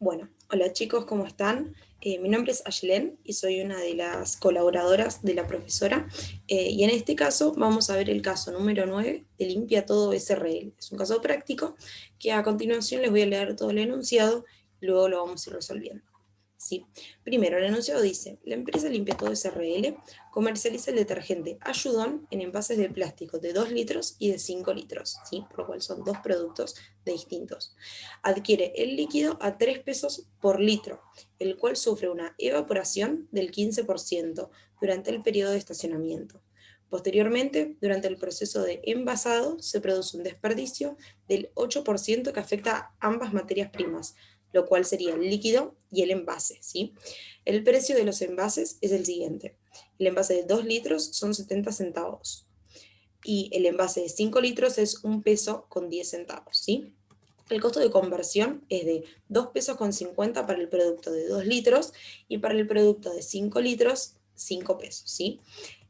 Bueno, hola chicos, ¿cómo están? Mi nombre es Ayelen y soy una de las colaboradoras de la profesora. Y en este caso vamos a ver el caso número 9 de Limpia Todo SRL. Es un caso práctico que a continuación les voy a leer todo el enunciado y luego lo vamos a ir resolviendo. ¿Sí? Primero, el enunciado dice: la empresa Limpia Todo SRL comercializa el detergente Ayudón en envases de plástico de 2 litros y de 5 litros, ¿sí? Por lo cual son dos productos distintos. Adquiere el líquido a 3 pesos por litro, el cual sufre una evaporación del 15% durante el periodo de estacionamiento. Posteriormente, durante el proceso de envasado, se produce un desperdicio del 8% que afecta a ambas materias primas, lo cual sería el líquido y el envase, ¿sí? El precio de los envases es el siguiente. El envase de 2 litros son 70 centavos y el envase de 5 litros es 1 peso con 10 centavos, ¿sí? El costo de conversión es de 2 pesos con 50 para el producto de 2 litros y para el producto de 5 litros, 5 pesos, ¿sí?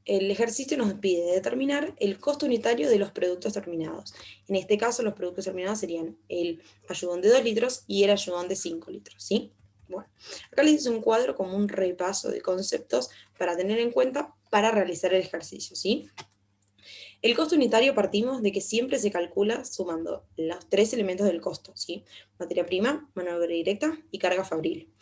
El ejercicio nos pide determinar el costo unitario de los productos terminados. En este caso, los productos terminados serían el ayudón de 2 litros y el ayudón de 5 litros, ¿sí? Bueno, acá les hice un cuadro como un repaso de conceptos para tener en cuenta para realizar el ejercicio, ¿sí? El costo unitario partimos de que siempre se calcula sumando los tres elementos del costo, ¿sí? Materia prima, mano de obra directa y carga fabril.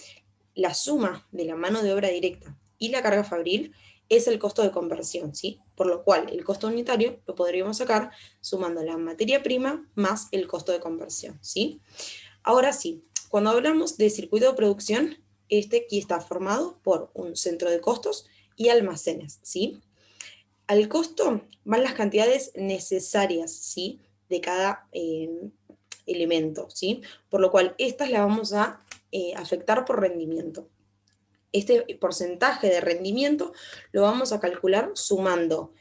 La suma de la mano de obra directa y la carga fabril es el costo de conversión, ¿sí? Por lo cual el costo unitario lo podríamos sacar sumando la materia prima más el costo de conversión, ¿sí? Ahora sí, cuando hablamos de circuito de producción, este aquí está formado por un centro de costos y almacenes, ¿sí? Al costo van las cantidades necesarias, ¿sí? De cada elemento, ¿sí? Por lo cual estas las vamos a afectar por rendimiento. Este porcentaje de rendimiento lo vamos a calcular sumando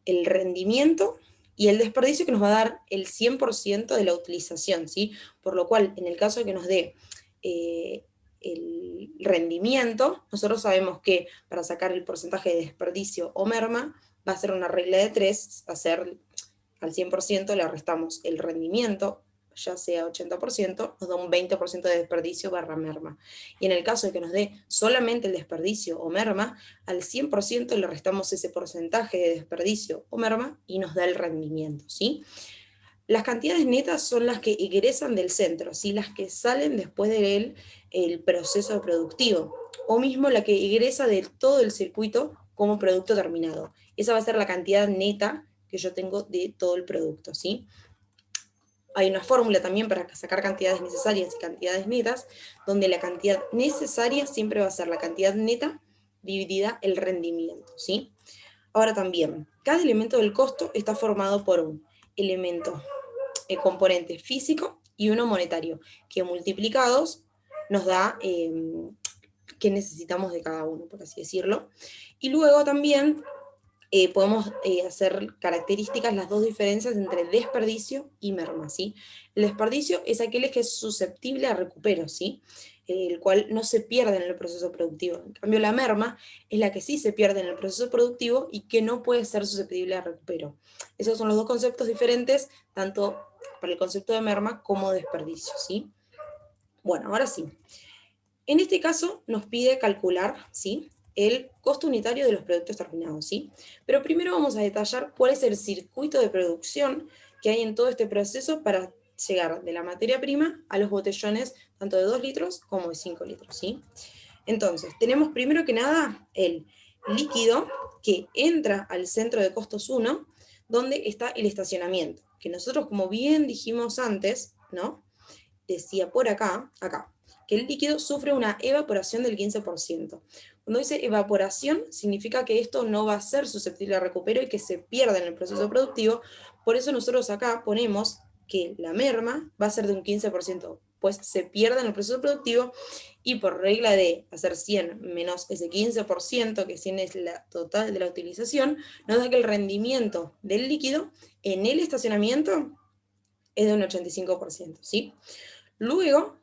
el rendimiento y el desperdicio que nos va a dar el 100% de la utilización, ¿sí? Por lo cual, en el caso de que nos dé el rendimiento, nosotros sabemos que para sacar el porcentaje de desperdicio o merma, va a ser una regla de 3, va a ser al 100% le restamos el rendimiento, ya sea 80%, nos da un 20% de desperdicio barra merma. Y en el caso de que nos dé solamente el desperdicio o merma, al 100% le restamos ese porcentaje de desperdicio o merma y nos da el rendimiento, ¿sí? Las cantidades netas son las que egresan del centro, ¿sí? Las que salen después del el proceso productivo, o mismo la que egresa de todo el circuito como producto terminado. Esa va a ser la cantidad neta que yo tengo de todo el producto, ¿sí? Hay una fórmula también para sacar cantidades necesarias y cantidades netas, donde la cantidad necesaria siempre va a ser la cantidad neta dividida el rendimiento, ¿sí? Ahora también, cada elemento del costo está formado por un elemento, componente físico y uno monetario, que multiplicados nos da qué necesitamos de cada uno, por así decirlo. Y luego también podemos hacer características, las dos diferencias entre desperdicio y merma, ¿sí? El desperdicio es aquel que es susceptible a recupero, ¿sí? El cual no se pierde en el proceso productivo. En cambio, la merma es la que sí se pierde en el proceso productivo y que no puede ser susceptible a recupero. Esos son los dos conceptos diferentes, tanto para el concepto de merma como desperdicio, ¿sí? Bueno, ahora sí. En este caso nos pide calcular, ¿sí?, el costo unitario de los productos terminados, ¿sí? Pero primero vamos a detallar cuál es el circuito de producción que hay en todo este proceso para llegar de la materia prima a los botellones tanto de 2 litros como de 5 litros, ¿sí? Entonces, tenemos primero que nada el líquido que entra al centro de costos 1, donde está el estacionamiento, que nosotros, como bien dijimos antes, ¿no? Decía por acá, que el líquido sufre una evaporación del 15%. Cuando dice evaporación, significa que esto no va a ser susceptible a recupero y que se pierda en el proceso productivo. Por eso nosotros acá ponemos que la merma va a ser de un 15%, pues se pierde en el proceso productivo y por regla de hacer 100 menos ese 15%, que 100 es la total de la utilización, nos da que el rendimiento del líquido en el estacionamiento es de un 85%, ¿sí? Luego,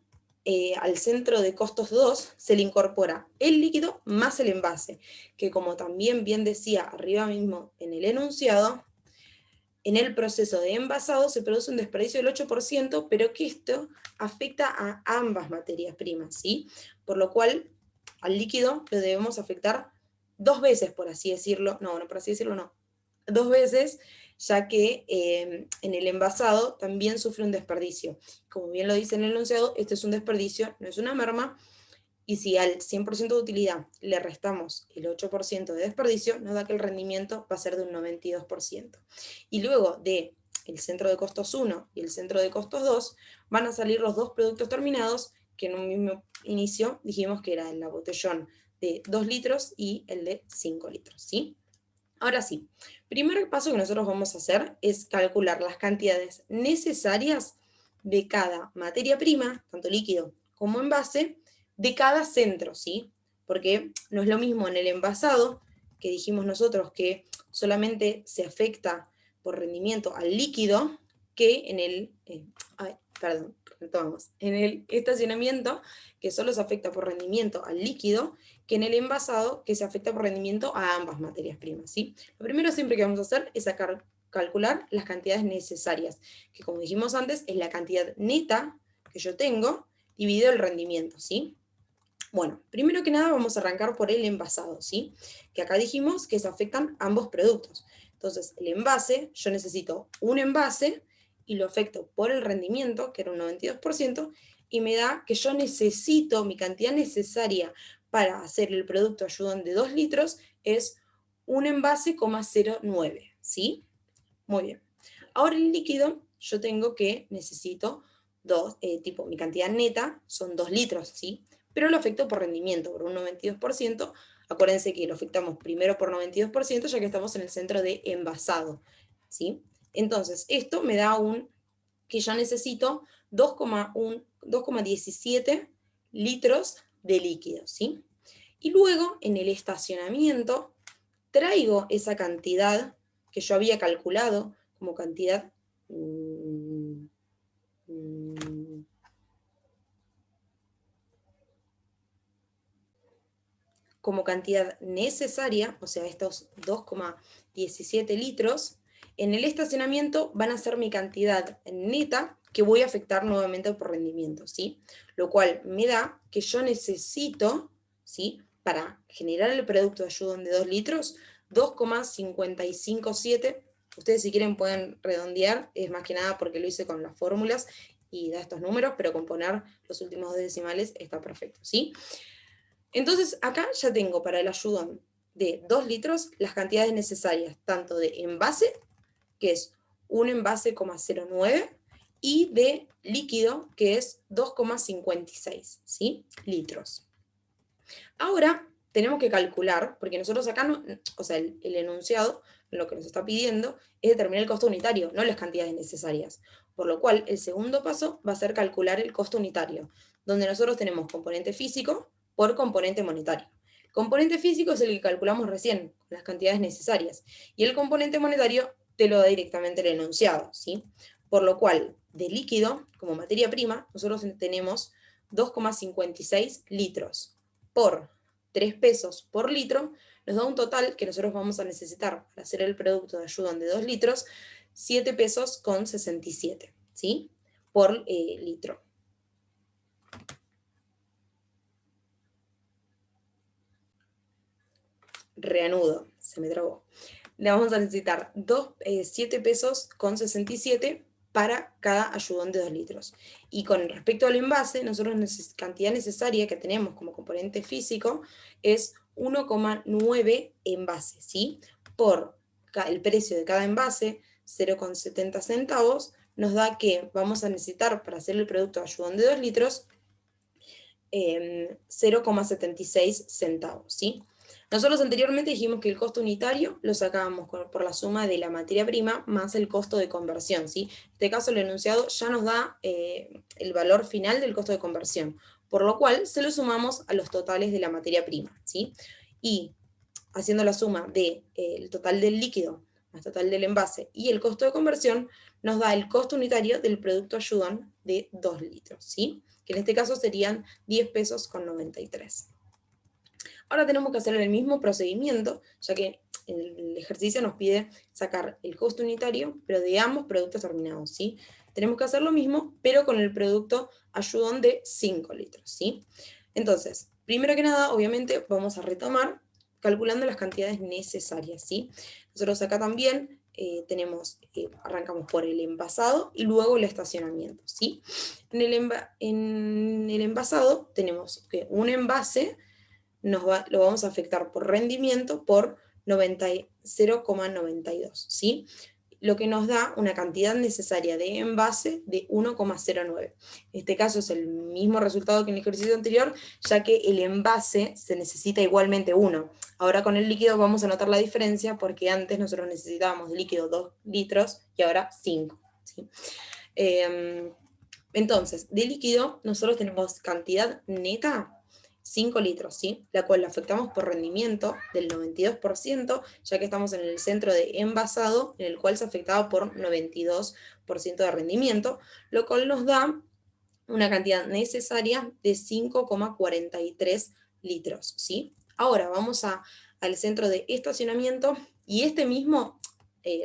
al centro de costos 2 se le incorpora el líquido más el envase, que como también bien decía arriba mismo en el enunciado, en el proceso de envasado se produce un desperdicio del 8%, pero que esto afecta a ambas materias primas, ¿sí? Por lo cual, al líquido lo debemos afectar 2 veces, por así decirlo. No, por así decirlo no. 2 veces, ya que en el envasado también sufre un desperdicio. Como bien lo dice en el enunciado, este es un desperdicio, no es una merma, y si al 100% de utilidad le restamos el 8% de desperdicio, nos da que el rendimiento va a ser de un 92%. Y luego de el centro de costos 1 y el centro de costos 2, van a salir los dos productos terminados, que en un mismo inicio dijimos que era el botellón de 2 litros y el de 5 litros, ¿sí? Ahora sí, primer paso que nosotros vamos a hacer es calcular las cantidades necesarias de cada materia prima, tanto líquido como envase, de cada centro, ¿sí? Porque no es lo mismo en el envasado, que dijimos nosotros que solamente se afecta por rendimiento al líquido, que en el, en el estacionamiento, que solo se afecta por rendimiento al líquido, que en el envasado, que se afecta por rendimiento a ambas materias primas, ¿sí? Lo primero siempre que vamos a hacer es calcular las cantidades necesarias, que como dijimos antes, es la cantidad neta que yo tengo dividido el rendimiento, ¿sí? Bueno, primero que nada vamos a arrancar por el envasado, ¿sí? Que acá dijimos que se afectan ambos productos. Entonces, el envase, yo necesito un envase y lo afecto por el rendimiento, que era un 92%, y me da que yo necesito, mi cantidad necesaria para hacer el producto ayudón de 2 litros es un envase, 0,09, ¿sí? Muy bien. Ahora el líquido, yo tengo que necesito mi cantidad neta son 2 litros, ¿sí? Pero lo afecto por rendimiento, por un 92%. Acuérdense que lo afectamos primero por 92%, ya que estamos en el centro de envasado, ¿sí? Entonces, esto me da que yo necesito 2,17 litros de líquido, ¿sí? Y luego, en el estacionamiento, traigo esa cantidad que yo había calculado como cantidad como cantidad necesaria, o sea, estos 2,17 litros, en el estacionamiento van a ser mi cantidad neta que voy a afectar nuevamente por rendimiento, ¿sí? Lo cual me da que yo necesito, ¿sí? Para generar el producto de ayudón de 2 litros, 2,557. Ustedes si quieren pueden redondear, es más que nada porque lo hice con las fórmulas y da estos números, pero con poner los últimos dos decimales está perfecto, ¿sí? Entonces acá ya tengo para el ayudón de 2 litros las cantidades necesarias, tanto de envase, que es un envase, 0,09, y de líquido, que es 2,56, ¿sí? Litros. Ahora tenemos que calcular, porque nosotros acá, no, o sea, el enunciado lo que nos está pidiendo es determinar el costo unitario, no las cantidades necesarias. Por lo cual, el segundo paso va a ser calcular el costo unitario, donde nosotros tenemos componente físico por componente monetario. El componente físico es el que calculamos recién, las cantidades necesarias, y el componente monetario te lo da directamente el enunciado, ¿sí? Por lo cual, de líquido, como materia prima, nosotros tenemos 2,56 litros por 3 pesos por litro, nos da un total que nosotros vamos a necesitar para hacer el producto de ayudón de 2 litros, 7 pesos con 67, ¿sí? Por litro. Reanudo, se me trabó. Le vamos a necesitar 7 pesos con 67 para cada ayudón de 2 litros. Y con respecto al envase, nosotros la cantidad necesaria que tenemos como componente físico es 1,9 envases, ¿sí? Por el precio de cada envase, 0,70 centavos, nos da que vamos a necesitar para hacer el producto de ayudón de 2 litros 0,76 centavos, ¿sí? Nosotros anteriormente dijimos que el costo unitario lo sacábamos por la suma de la materia prima más el costo de conversión, ¿sí? En este caso el enunciado ya nos da el valor final del costo de conversión, por lo cual se lo sumamos a los totales de la materia prima, ¿sí? Y haciendo la suma del total del líquido más total del envase y el costo de conversión, nos da el costo unitario del producto ayudón de 2 litros, ¿sí? Que en este caso serían 10 pesos con 93. Ahora tenemos que hacer el mismo procedimiento, ya que el ejercicio nos pide sacar el costo unitario, pero de ambos productos terminados, ¿sí? Tenemos que hacer lo mismo, pero con el producto ayudón de 5 litros, ¿sí? Entonces, primero que nada, obviamente, vamos a retomar calculando las cantidades necesarias, ¿sí? Nosotros acá también arrancamos por el envasado y luego el estacionamiento, ¿sí? En el envasado tenemos que un envase lo vamos a afectar por rendimiento por 0,92, ¿sí? Lo que nos da una cantidad necesaria de envase de 1,09. En este caso es el mismo resultado que en el ejercicio anterior, ya que el envase se necesita igualmente 1. Ahora con el líquido vamos a notar la diferencia porque antes nosotros necesitábamos de líquido 2 litros y ahora 5, ¿sí? Entonces, de líquido nosotros tenemos cantidad neta 5 litros, ¿sí? La cual la afectamos por rendimiento del 92%, ya que estamos en el centro de envasado, en el cual se afectaba por 92% de rendimiento, lo cual nos da una cantidad necesaria de 5,43 litros, ¿sí? Ahora vamos al centro de estacionamiento y este mismo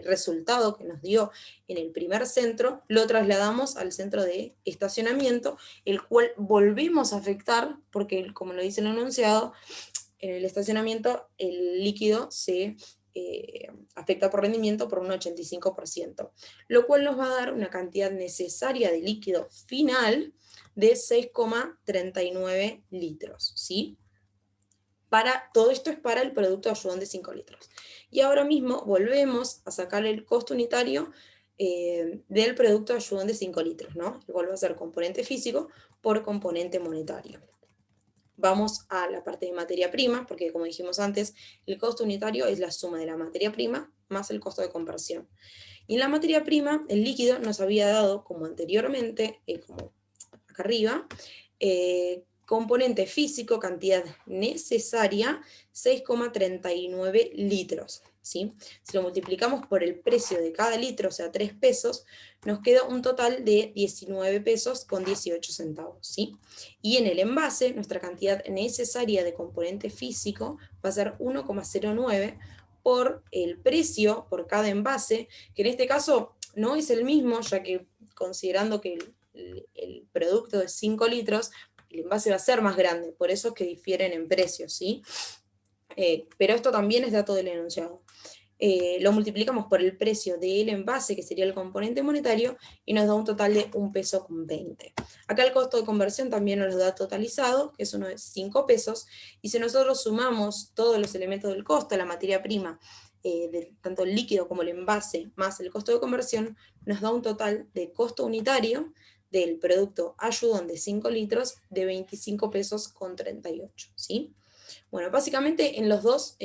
resultado que nos dio en el primer centro, lo trasladamos al centro de estacionamiento, el cual volvemos a afectar, porque como lo dice el enunciado, en el estacionamiento el líquido se afecta por rendimiento por un 85%, lo cual nos va a dar una cantidad necesaria de líquido final de 6,39 litros, ¿sí? Todo esto es para el producto ayudón de 5 litros. Y ahora mismo volvemos a sacar el costo unitario del producto ayudón de 5 litros, ¿no? El cual va a ser componente físico por componente monetario. Vamos a la parte de materia prima, porque como dijimos antes, el costo unitario es la suma de la materia prima más el costo de conversión. Y en la materia prima, el líquido nos había dado, como anteriormente, como acá arriba, componente físico, cantidad necesaria, 6,39 litros, ¿sí? Si lo multiplicamos por el precio de cada litro, o sea, 3 pesos, nos queda un total de 19 pesos con 18 centavos, ¿sí? Y en el envase, nuestra cantidad necesaria de componente físico va a ser 1,09 por el precio por cada envase, que en este caso no es el mismo, ya que considerando que el producto de 5 litros, el envase va a ser más grande, por eso es que difieren en precios, ¿sí? Pero esto también es dato del enunciado. Lo multiplicamos por el precio del envase, que sería el componente monetario, y nos da un total de 1 peso con 20. Acá el costo de conversión también nos lo da totalizado, que es uno de 5 pesos, y si nosotros sumamos todos los elementos del costo, la materia prima, tanto el líquido como el envase, más el costo de conversión, nos da un total de costo unitario del producto ayudón de 5 litros de 25 pesos con 38, ¿sí? Bueno, básicamente en los dos,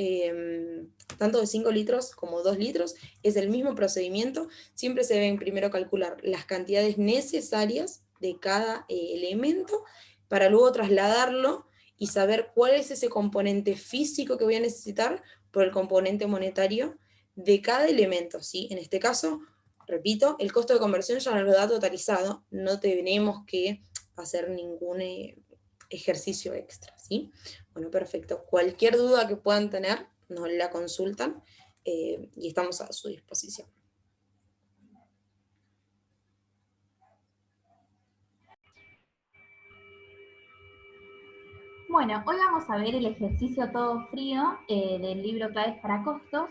tanto de 5 litros como 2 litros, es el mismo procedimiento. Siempre se deben primero calcular las cantidades necesarias de cada elemento para luego trasladarlo y saber cuál es ese componente físico que voy a necesitar por el componente monetario de cada elemento, ¿sí? En este caso, repito, el costo de conversión ya nos lo da totalizado, no tenemos que hacer ningún ejercicio extra, ¿sí? Bueno, perfecto. Cualquier duda que puedan tener, nos la consultan y estamos a su disposición. Bueno, hoy vamos a ver el ejercicio todo frío del libro Claves para Costos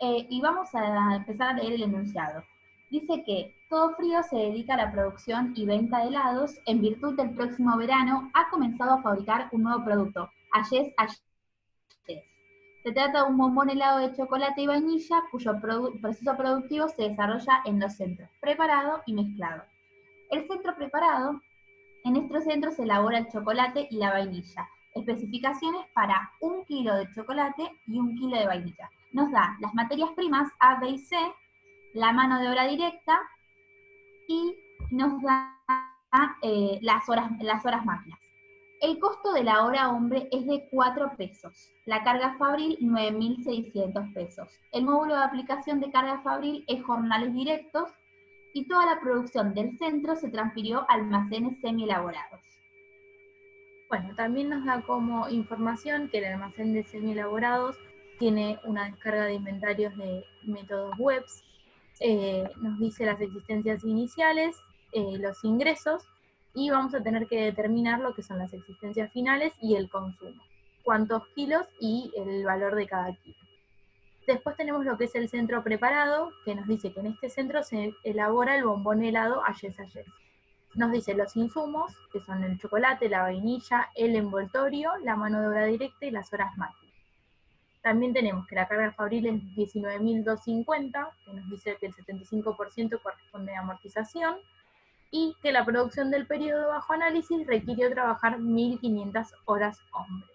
y vamos a empezar a leer el enunciado. Dice que Todo Frío se dedica a la producción y venta de helados. En virtud del próximo verano, ha comenzado a fabricar un nuevo producto, Ayes Ayes. Se trata de un bombón helado de chocolate y vainilla cuyo proceso productivo se desarrolla en dos centros, preparado y mezclado. El centro preparado, en este centro se elabora el chocolate y la vainilla. Especificaciones para 1 kilo de chocolate y 1 kilo de vainilla. Nos da las materias primas A, B y C, la mano de obra directa y nos da las horas máquinas. El costo de la hora hombre es de 4 pesos. La carga fabril, 9.600 pesos. El módulo de aplicación de carga fabril es jornales directos y toda la producción del centro se transfirió a almacenes semi-elaborados. Bueno, también nos da como información que el almacén de semi-elaborados tiene una descarga de inventarios de métodos webs, nos dice las existencias iniciales, los ingresos, y vamos a tener que determinar lo que son las existencias finales y el consumo, cuántos kilos y el valor de cada kilo. Después tenemos lo que es el centro preparado, que nos dice que en este centro se elabora el bombón helado Ayes Ayes. Nos dice los insumos, que son el chocolate, la vainilla, el envoltorio, la mano de obra directa y las horas máquinas. También tenemos que la carga fabril es 19.250, que nos dice que el 75% corresponde a amortización, y que la producción del periodo bajo análisis requirió trabajar 1.500 horas hombre.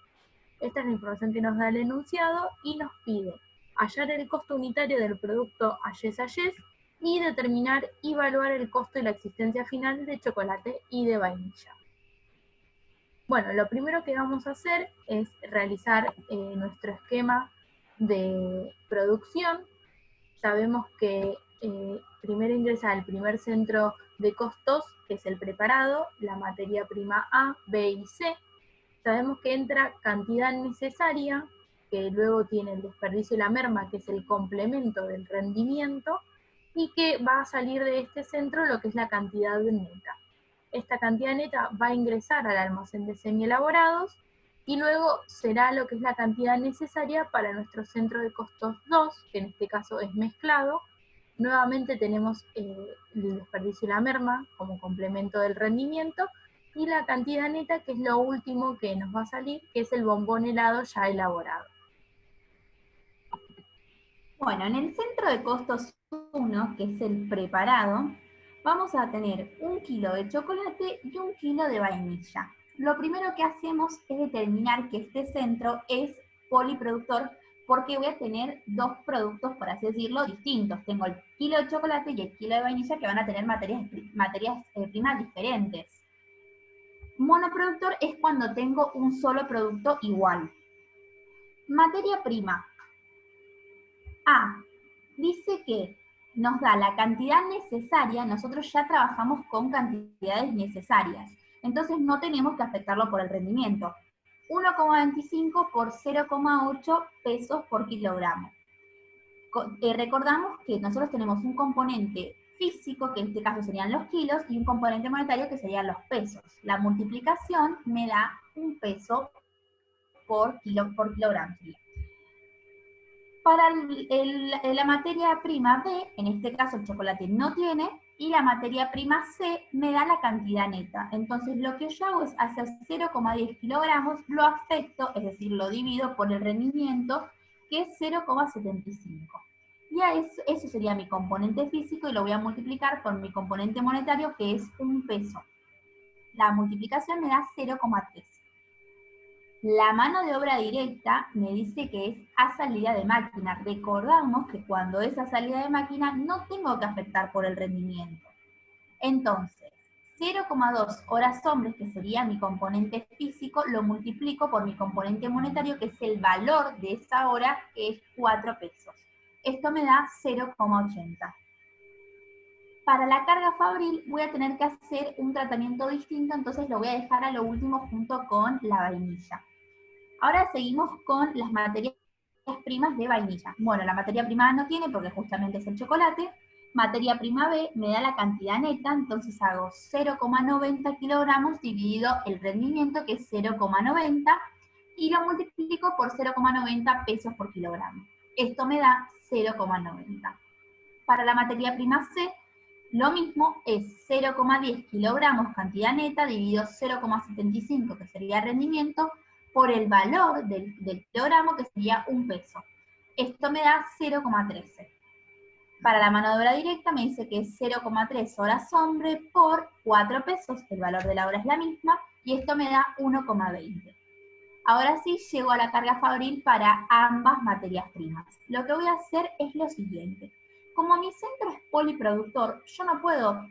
Esta es la información que nos da el enunciado y nos pide hallar el costo unitario del producto Ayes Ayes y determinar y evaluar el costo y la existencia final de chocolate y de vainilla. Bueno, lo primero que vamos a hacer es realizar nuestro esquema de producción. Sabemos que primero ingresa el primer centro de costos, que es el preparado, la materia prima A, B y C. Sabemos que entra cantidad necesaria, que luego tiene el desperdicio y la merma, que es el complemento del rendimiento, y que va a salir de este centro lo que es la cantidad neta. Esta cantidad neta va a ingresar al almacén de semi-elaborados y luego será lo que es la cantidad necesaria para nuestro centro de costos 2, que en este caso es mezclado. Nuevamente tenemos el desperdicio y la merma como complemento del rendimiento, y la cantidad neta, que es lo último que nos va a salir, que es el bombón helado ya elaborado. Bueno, en el centro de costos 1, que es el preparado, vamos a tener 1 kilo de chocolate y 1 kilo de vainilla. Lo primero que hacemos es determinar que este centro es poliproductor, porque voy a tener dos productos, por así decirlo, distintos. Tengo el kilo de chocolate y el kilo de vainilla, que van a tener materias primas diferentes. Monoproductor es cuando tengo un solo producto igual. Materia prima. A, dice que nos da la cantidad necesaria, nosotros ya trabajamos con cantidades necesarias, entonces no tenemos que afectarlo por el rendimiento. 1,25 por 0,8 pesos por kilogramo. Recordamos que nosotros tenemos un componente físico, que en este caso serían los kilos, y un componente monetario, que serían los pesos. La multiplicación me da 1 peso por kilogramo. Para la materia prima B, en este caso el chocolate no tiene, y la materia prima C me da la cantidad neta. Entonces lo que yo hago es hacer 0,10 kilogramos, lo afecto, es decir, lo divido por el rendimiento, que es 0,75. Y eso sería mi componente físico, y lo voy a multiplicar por mi componente monetario, que es 1 peso. La multiplicación me da 0,3. La mano de obra directa me dice que es a salida de máquina. Recordamos que cuando es a salida de máquina no tengo que afectar por el rendimiento. Entonces, 0,2 horas hombres, que sería mi componente físico, lo multiplico por mi componente monetario, que es el valor de esa hora, que es 4 pesos. Esto me da 0,80. Para la carga fabril voy a tener que hacer un tratamiento distinto, entonces lo voy a dejar a lo último junto con la vainilla. Ahora seguimos con las materias primas de vainilla. Bueno, la materia prima A no tiene, porque justamente es el chocolate. Materia prima B me da la cantidad neta, entonces hago 0,90 kilogramos dividido el rendimiento, que es 0,90, y lo multiplico por 0,90 pesos por kilogramo. Esto me da 0,90. Para la materia prima C, lo mismo, es 0,10 kilogramos cantidad neta dividido 0,75, que sería rendimiento, por el valor del kilogramo, que sería 1 peso. Esto me da 0,13. Para la mano de obra directa me dice que es 0,3 horas hombre por 4 pesos, el valor de la hora es la misma, y esto me da 1,20. Ahora sí llego a la carga fabril para ambas materias primas. Lo que voy a hacer es lo siguiente. Como mi centro es poliproductor, yo no puedo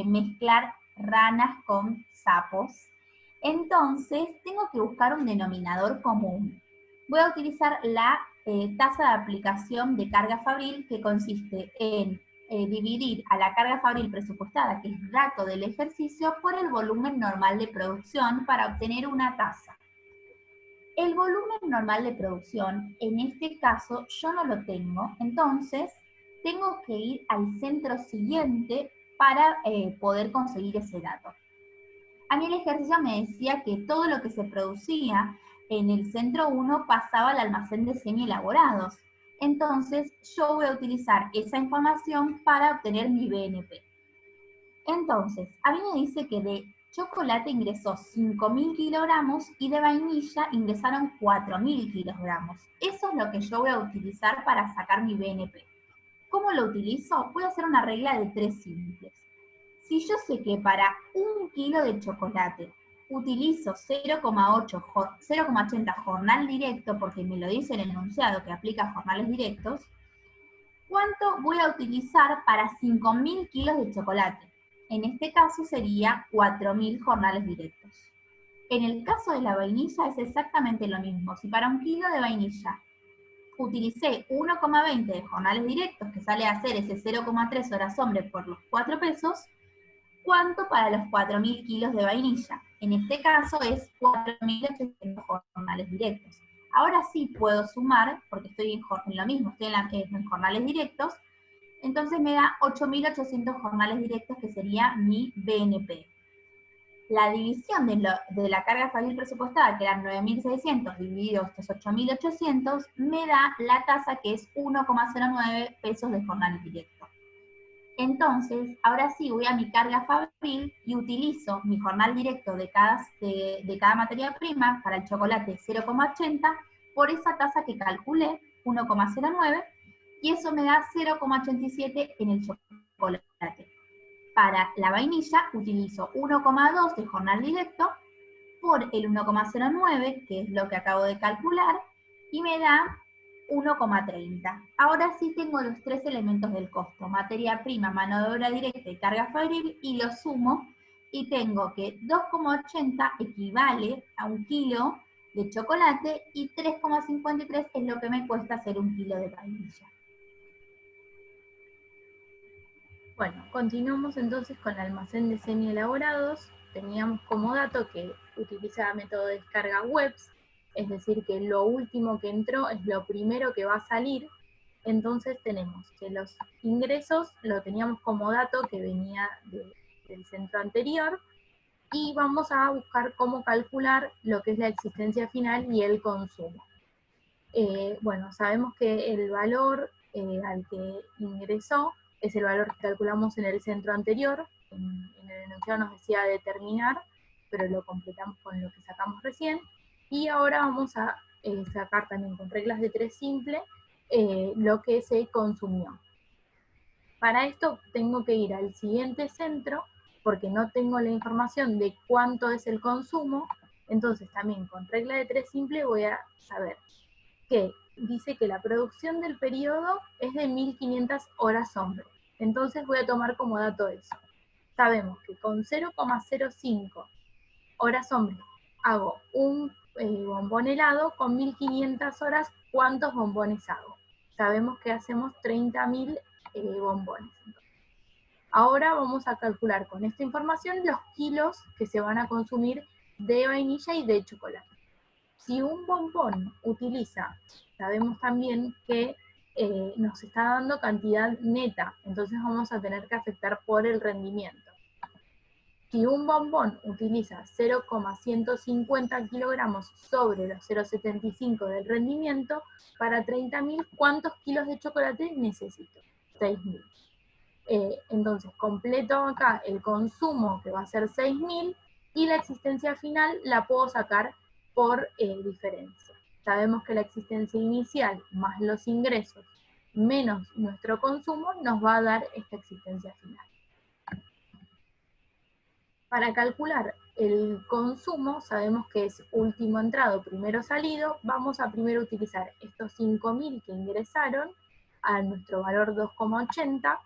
mezclar ranas con sapos. Entonces, tengo que buscar un denominador común. Voy a utilizar la tasa de aplicación de carga fabril, que consiste en dividir a la carga fabril presupuestada, que es dato del ejercicio, por el volumen normal de producción para obtener una tasa. El volumen normal de producción, en este caso, yo no lo tengo, entonces tengo que ir al centro siguiente para poder conseguir ese dato. A mí el ejercicio me decía que todo lo que se producía en el centro 1 pasaba al almacén de semi-elaborados. Entonces, yo voy a utilizar esa información para obtener mi BNP. Entonces, a mí me dice que de chocolate ingresó 5.000 kilogramos y de vainilla ingresaron 4.000 kilogramos. Eso es lo que yo voy a utilizar para sacar mi BNP. ¿Cómo lo utilizo? Voy a hacer una regla de 3 simples. Si yo sé que para 1 kilo de chocolate utilizo 0,80 jornal directo, porque me lo dice el enunciado que aplica jornales directos, ¿cuánto voy a utilizar para 5.000 kilos de chocolate? En este caso sería 4.000 jornales directos. En el caso de la vainilla es exactamente lo mismo. Si para 1 kilo de vainilla utilicé 1,20 de jornales directos, que sale a ser ese 0,3 horas hombre por los 4 pesos, ¿cuánto para los 4.000 kilos de vainilla? En este caso es 4.800 jornales directos. Ahora sí puedo sumar, porque estoy en lo mismo, estoy en jornales directos, entonces me da 8.800 jornales directos, que sería mi BNP. La división de la carga fabril presupuestada, que eran 9.600 dividido estos 8.800, me da la tasa que es 1,09 pesos de jornal directo. Entonces, ahora sí voy a mi carga fabril y utilizo mi jornal directo de cada materia prima, para el chocolate 0,80, por esa tasa que calculé, 1,09, y eso me da 0,87 en el chocolate. Para la vainilla utilizo 1,2 de jornal directo por el 1,09, que es lo que acabo de calcular, y me da 1,30. Ahora sí tengo los 3 elementos del costo: materia prima, mano de obra directa y carga fabril, y los sumo, y tengo que 2,80 equivale a 1 kilo de chocolate, y 3,53 es lo que me cuesta hacer 1 kilo de vainilla. Bueno, continuamos entonces con el almacén de semi-elaborados. Teníamos como dato que utiliza método de descarga webs, es decir, que lo último que entró es lo primero que va a salir. Entonces tenemos que los ingresos lo teníamos como dato que venía del centro anterior, y vamos a buscar cómo calcular lo que es la existencia final y el consumo. Bueno, sabemos que el valor al que ingresó es el valor que calculamos en el centro anterior. En el enunciado nos decía determinar, pero lo completamos con lo que sacamos recién. Y ahora vamos a sacar también con reglas de 3 simple lo que se consumió. Para esto tengo que ir al siguiente centro, porque no tengo la información de cuánto es el consumo. Entonces también con regla de 3 simple voy a saber que dice que la producción del periodo es de 1.500 horas hombre. Entonces voy a tomar como dato eso. Sabemos que con 0,05 horas hombre hago un bombón helado, con 1.500 horas, ¿cuántos bombones hago? Sabemos que hacemos 30.000 bombones. Ahora vamos a calcular con esta información los kilos que se van a consumir de vainilla y de chocolate. Si un bombón utiliza, sabemos también que nos está dando cantidad neta, entonces vamos a tener que afectar por el rendimiento. Si un bombón utiliza 0,150 kilogramos sobre los 0,75 del rendimiento, para 30.000, ¿cuántos kilos de chocolate necesito? 6.000. Entonces completo acá el consumo, que va a ser 6.000, y la existencia final la puedo sacar por diferencia. Sabemos que la existencia inicial más los ingresos menos nuestro consumo nos va a dar esta existencia final. Para calcular el consumo, sabemos que es último entrado, primero salido. Vamos a primero utilizar estos 5.000 que ingresaron a nuestro valor 2,80,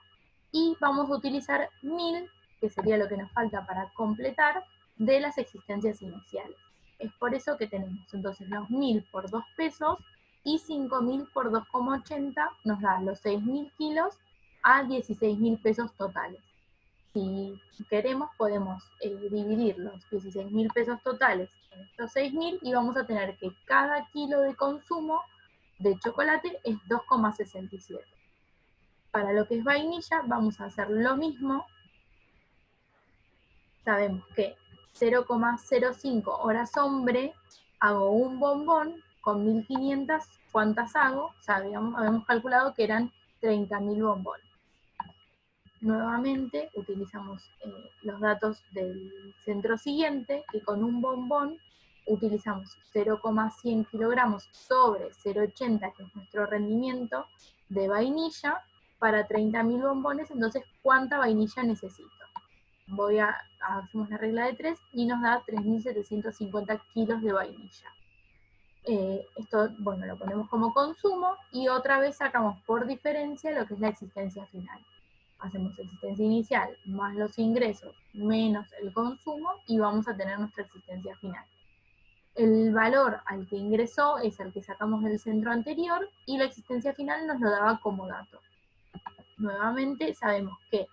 y vamos a utilizar 1.000, que sería lo que nos falta para completar, de las existencias iniciales. Es por eso que tenemos entonces los 1.000 por 2 pesos y 5.000 por 2,80 nos da los 6.000 kilos a 16.000 pesos totales. Si queremos, podemos dividir los 16.000 pesos totales en estos 6.000 y vamos a tener que cada kilo de consumo de chocolate es 2,67. Para lo que es vainilla, vamos a hacer lo mismo. Sabemos que 0,05 horas hombre, hago un bombón, con 1.500, ¿cuántas hago? O sea, habíamos calculado que eran 30.000 bombones. Nuevamente utilizamos los datos del centro siguiente, que con un bombón utilizamos 0,100 kilogramos sobre 0,80, que es nuestro rendimiento de vainilla, para 30.000 bombones. Entonces, ¿cuánta vainilla necesito? Hacemos la regla de 3 y nos da 3.750 kilos de vainilla. Esto, bueno, lo ponemos como consumo y otra vez sacamos por diferencia lo que es la existencia final. Hacemos existencia inicial más los ingresos menos el consumo y vamos a tener nuestra existencia final. El valor al que ingresó es el que sacamos del centro anterior y la existencia final nos lo daba como dato. Nuevamente sabemos que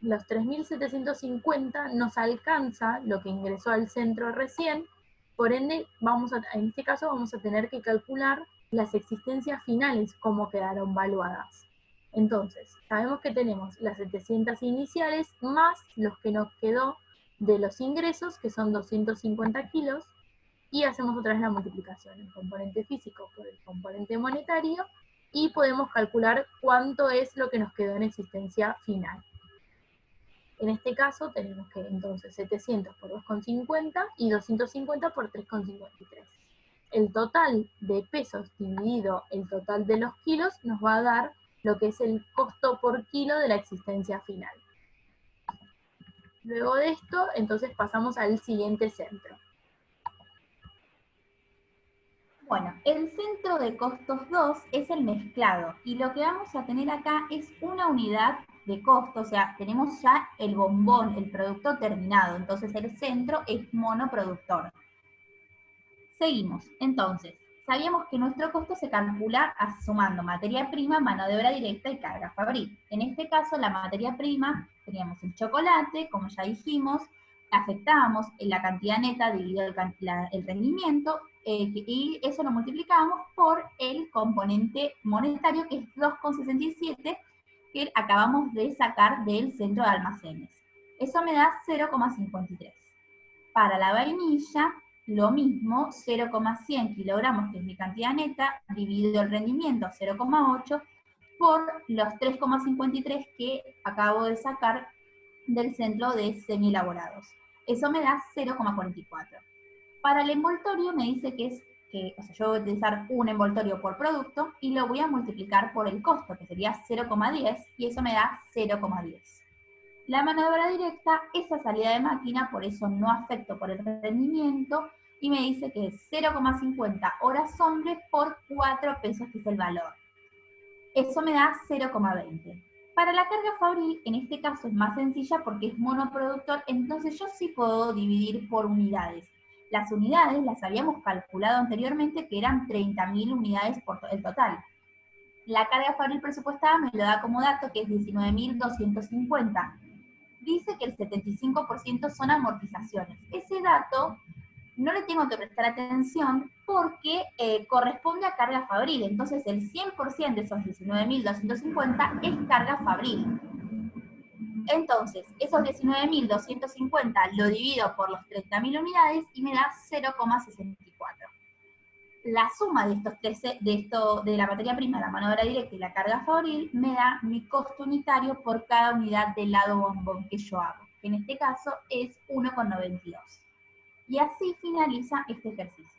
los 3.750 nos alcanza lo que ingresó al centro recién, por ende en este caso vamos a tener que calcular las existencias finales, cómo quedaron valuadas. Entonces, sabemos que tenemos las 700 iniciales más los que nos quedó de los ingresos, que son 250 kilos, y hacemos otra vez la multiplicación, el componente físico por el componente monetario, y podemos calcular cuánto es lo que nos quedó en existencia final. En este caso tenemos que entonces 700 por 2,50 y 250 por 3,53. El total de pesos dividido el total de los kilos nos va a dar lo que es el costo por kilo de la existencia final. Luego de esto, entonces pasamos al siguiente centro. Bueno, el centro de costos 2 es el mezclado, y lo que vamos a tener acá es una unidad de costo, o sea, tenemos ya el bombón, el producto terminado, entonces el centro es monoproductor. Seguimos, entonces, sabíamos que nuestro costo se calcula sumando materia prima, mano de obra directa y carga fabril. En este caso, la materia prima, teníamos el chocolate, como ya dijimos, afectábamos en la cantidad neta dividido el rendimiento, y eso lo multiplicábamos por el componente monetario, que es 2,67, que acabamos de sacar del centro de almacenes. Eso me da 0,53. Para la vainilla, lo mismo, 0,100 kilogramos, que es mi cantidad neta, dividido el rendimiento, 0,8, por los 3,53 que acabo de sacar del centro de semi-elaborados. Eso me da 0,44. Para el envoltorio me dice o sea, yo voy a utilizar un envoltorio por producto y lo voy a multiplicar por el costo, que sería 0,10, y eso me da 0,10. La mano de obra directa es a salida de máquina, por eso no afecto por el rendimiento, y me dice que es 0,50 horas hombre por 4 pesos, que es el valor. Eso me da 0,20. Para la carga fabril, en este caso es más sencilla porque es monoproductor, entonces yo sí puedo dividir por unidades. Las unidades las habíamos calculado anteriormente, que eran 30.000 unidades por el total. La carga fabril presupuestada me lo da como dato, que es 19.250. Dice que el 75% son amortizaciones. Ese dato no le tengo que prestar atención porque corresponde a carga fabril. Entonces el 100% de esos 19.250 es carga fabril. Entonces, esos 19.250 lo divido por los 30.000 unidades y me da 0,64. La suma de de la materia prima, la mano de obra directa y la carga fabril me da mi costo unitario por cada unidad de helado bombón que yo hago, que en este caso es 1,92. Y así finaliza este ejercicio.